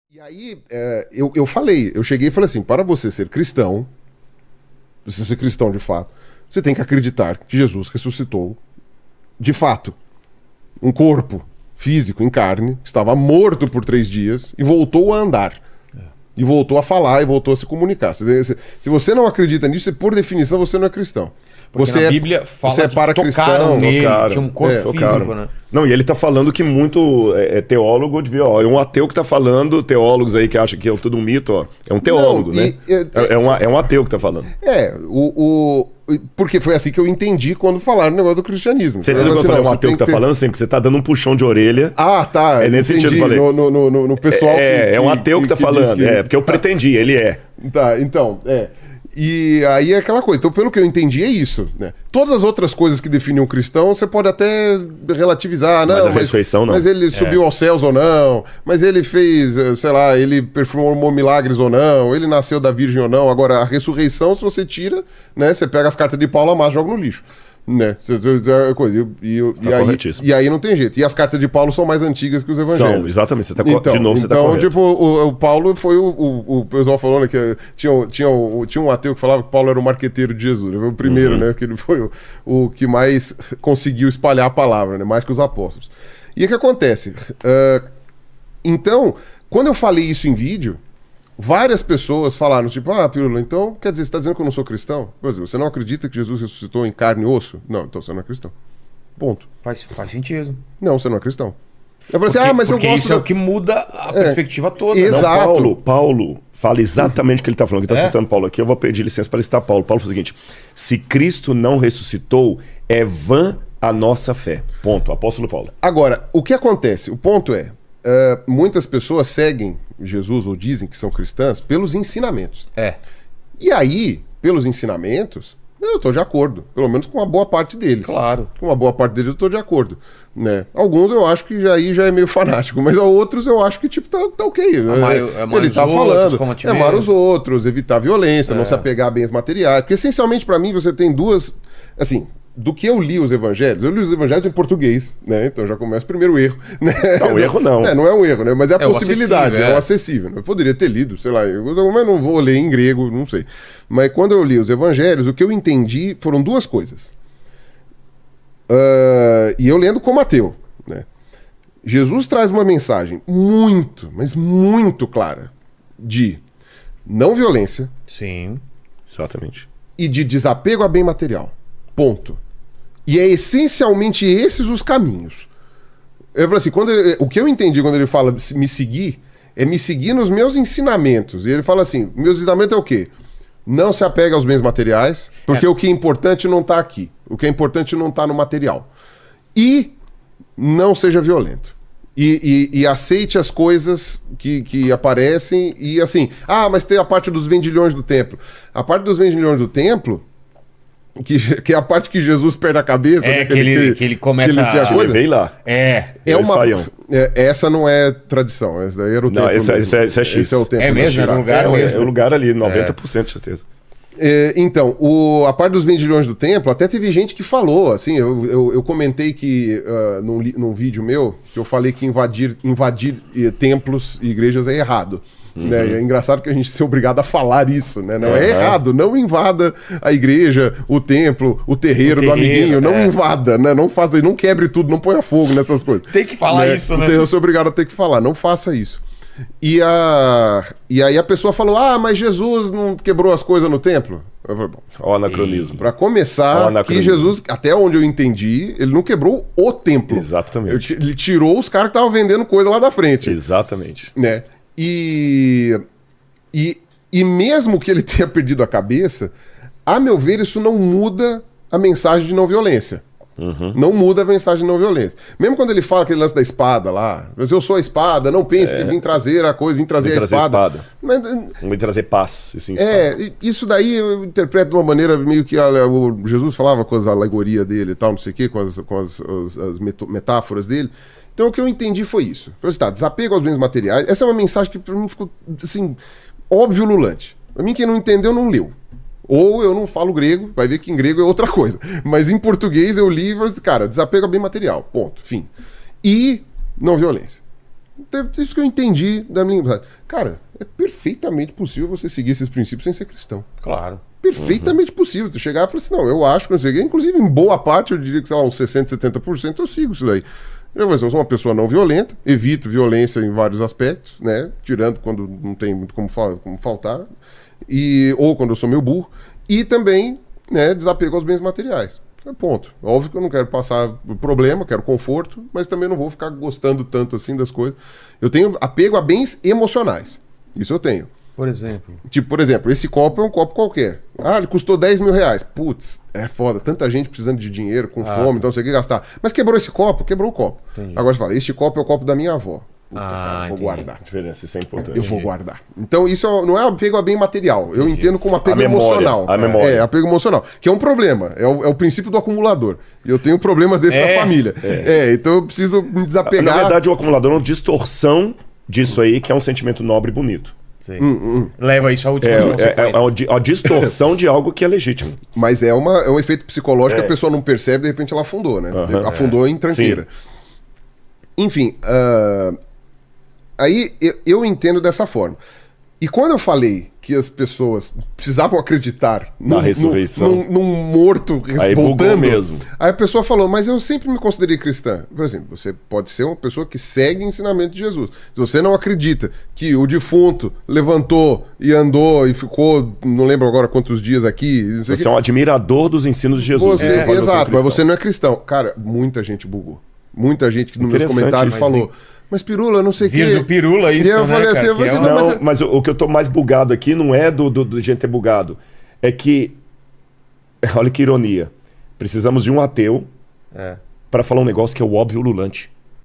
E aí, eu cheguei e falei assim, para você ser cristão, você ser cristão de fato, você tem que acreditar que Jesus ressuscitou de fato. Um corpo físico, em carne, que estava morto por 3 dias e voltou a andar. E voltou a falar e voltou a se comunicar. Se você não acredita nisso, por definição, você não é cristão. Porque Você na Bíblia fala você é que para cristão. nele, tocaram, tinha um corpo físico, né? Não, e ele tá falando que muito teólogo devia, ó, é um ateu que tá falando, teólogos aí que acham que é tudo um mito, ó, é um teólogo, Não, né? É um ateu que tá falando. Porque foi assim que eu entendi quando falaram o negócio do cristianismo. Você entendeu quando eu falei um ateu que tá falando assim, porque você tá dando um puxão de orelha. Ah, tá. É nesse entendi, sentido que eu falei. no pessoal é um ateu que tá falando, porque eu pretendi, ele é. Tá, então, E aí é aquela coisa. Então, pelo que eu entendi, é isso, né? Todas as outras coisas que definem um cristão, você pode até relativizar, não, mas a ressurreição não. Mas ele subiu aos céus ou não, mas ele fez, sei lá, ele performou milagres ou não, ele nasceu da virgem ou não. Agora, a ressurreição, se você tira, né? Você pega as cartas de Paulo, amassa, joga no lixo. Né? E aí não tem jeito. E as cartas de Paulo são mais antigas que os evangelhos. São, exatamente. Você tá, então, de novo, você tá correto. Tipo, o Paulo foi o pessoal falando que tinha um ateu que falava que Paulo era o marqueteiro de Jesus. Ele foi o primeiro, né? Que ele foi o que mais conseguiu espalhar a palavra, né? Mais que os apóstolos. E o que acontece? Então, quando eu falei isso em vídeo, várias pessoas falaram, tipo, Pirula, então quer dizer, você está dizendo que eu não sou cristão? Por exemplo, você não acredita que Jesus ressuscitou em carne e osso? Não, então você não é cristão. Ponto. Faz sentido. Não, você não é cristão. Eu falei assim, mas eu gosto... Isso é o que muda a perspectiva toda. Exato. Não, Paulo fala exatamente o que ele está falando. Ele está citando Paulo aqui, eu vou pedir licença para citar Paulo. Paulo fala o seguinte, se Cristo não ressuscitou, é vã a nossa fé. Ponto. Apóstolo Paulo. Agora, o que acontece? O ponto é, muitas pessoas seguem Jesus ou dizem que são cristãs pelos ensinamentos. E aí, pelos ensinamentos, eu estou de acordo. Pelo menos com uma boa parte deles. Claro. Com uma boa parte deles eu estou de acordo. Né? Alguns eu acho que já é meio fanático, mas a outros eu acho que tipo tá ok. Ele tá falando, amar os outros, evitar violência, não se apegar a bens materiais. Porque essencialmente para mim você tem duas... Assim, do que eu li os evangelhos em português, né? Então já começa o primeiro erro. Né? Não, erro não. Não é um erro, né? Mas é a possibilidade, acessível, é o acessível. Eu poderia ter lido, sei lá, mas não vou ler em grego, não sei. Mas quando eu li os evangelhos, o que eu entendi foram duas coisas. E eu lendo como ateu, né? Jesus traz uma mensagem muito, mas muito clara de não violência. Sim. Exatamente. E de desapego a bem material. Ponto. E é essencialmente esses os caminhos. Eu falei assim, o que eu entendi quando ele fala me seguir, é me seguir nos meus ensinamentos. E ele fala assim, meus ensinamentos é o quê? Não se apega aos bens materiais, porque o que é importante não está aqui. O que é importante não está no material. E não seja violento. E aceite as coisas que aparecem e assim... mas tem a parte dos vendilhões do templo. A parte dos vendilhões do templo... Que é a parte que Jesus perde a cabeça, né? Que ele começa a coisa. Veio lá. Essa não é tradição. Essa daí era o templo. Não, esse é X. Esse é o templo. Mesmo? É o lugar ali, 90% de certeza. Então, a parte dos vendilhões do templo, até teve gente que falou, assim, eu comentei que num vídeo meu, que eu falei que invadir templos e igrejas é errado. Né? É engraçado que a gente ser obrigado a falar isso, né? Não é errado, não invada a igreja, o templo, o terreiro do amiguinho, não invada, né? Não faça, não quebre tudo, não ponha fogo nessas coisas. Tem que falar isso, né? Eu sou obrigado a ter que falar, não faça isso. E aí a pessoa falou, mas Jesus não quebrou as coisas no templo? Eu falei, bom, o anacronismo. Para começar, que Jesus, até onde eu entendi, ele não quebrou o templo. Exatamente. Ele tirou os caras que estavam vendendo coisa lá da frente. Exatamente. Né? E mesmo que ele tenha perdido a cabeça, a meu ver, isso não muda a mensagem de não violência. Não muda a mensagem de não violência. Mesmo quando ele fala aquele lance da espada lá, mas eu sou a espada, não pense que vim trazer a coisa, vim trazer a espada. Mas, vim trazer paz. Assim, isso daí eu interpreto de uma maneira meio que o Jesus falava com as alegorias dele e tal, não sei o quê, com as metáforas dele. Então o que eu entendi foi isso. Falei assim, desapego aos bens materiais. Essa é uma mensagem que pra mim ficou, assim, óbvio ululante. Pra mim, quem não entendeu, não leu. Ou eu não falo grego, vai ver que em grego é outra coisa. Mas em português eu li e falei assim, cara, desapego a bem material, ponto, fim. E não violência. Isso que eu entendi da minha... Cara, é perfeitamente possível você seguir esses princípios sem ser cristão. Claro. Perfeitamente possível. Tu chegar e falar assim, não, eu acho que não sei o quê. Inclusive, em boa parte, eu diria que, sei lá, uns 60%, 70% eu sigo isso daí. Eu sou uma pessoa não violenta, evito violência em vários aspectos, né? Tirando quando não tem muito como faltar, ou quando eu sou meio burro. E também, né, desapego aos bens materiais. Ponto. Óbvio que eu não quero passar problema, quero conforto, mas também não vou ficar gostando tanto assim das coisas. Eu tenho apego a bens emocionais. Isso eu tenho. Por exemplo? Tipo, por exemplo, esse copo é um copo qualquer. Ah, ele custou 10 mil reais. Putz, é foda. Tanta gente precisando de dinheiro, com fome, então não sei o que gastar. Mas quebrou esse copo? Quebrou o copo. Entendi. Agora você fala, este copo é o copo da minha avó. Puta, cara, vou guardar. Diferença, isso é importante. Eu vou guardar. Então, isso não é apego a bem material. Eu entendo como apego A memória, emocional. a memória. É, apego emocional. Que é um problema. É o princípio do acumulador. Eu tenho problemas desse na família. Então eu preciso me desapegar. Na verdade, o acumulador é uma distorção disso aí, que é um sentimento nobre e bonito. Sim. Leva isso à última É a distorção de algo que é legítimo. Mas é um efeito psicológico que a pessoa não percebe, de repente ela afundou, né? Afundou em tranqueira. Sim. Enfim, aí eu entendo dessa forma. E quando eu falei que as pessoas precisavam acreditar na ressurreição, num morto aí voltando, mesmo. Aí a pessoa falou, mas eu sempre me considerei cristã. Por exemplo, você pode ser uma pessoa que segue o ensinamento de Jesus. Se você não acredita que o defunto levantou e andou e ficou, não lembro agora quantos dias aqui... Você é um admirador dos ensinos de Jesus. Exato, mas você não é cristão. Cara, muita gente bugou. Muita gente que nos meus comentários falou... Mas Pirula, não sei o quê. Do Pirula, isso, e eu falei assim, mas o que eu tô mais bugado aqui não é do gente ter bugado. É que, olha que ironia. Precisamos de um ateu para falar um negócio que é o óbvio ululante.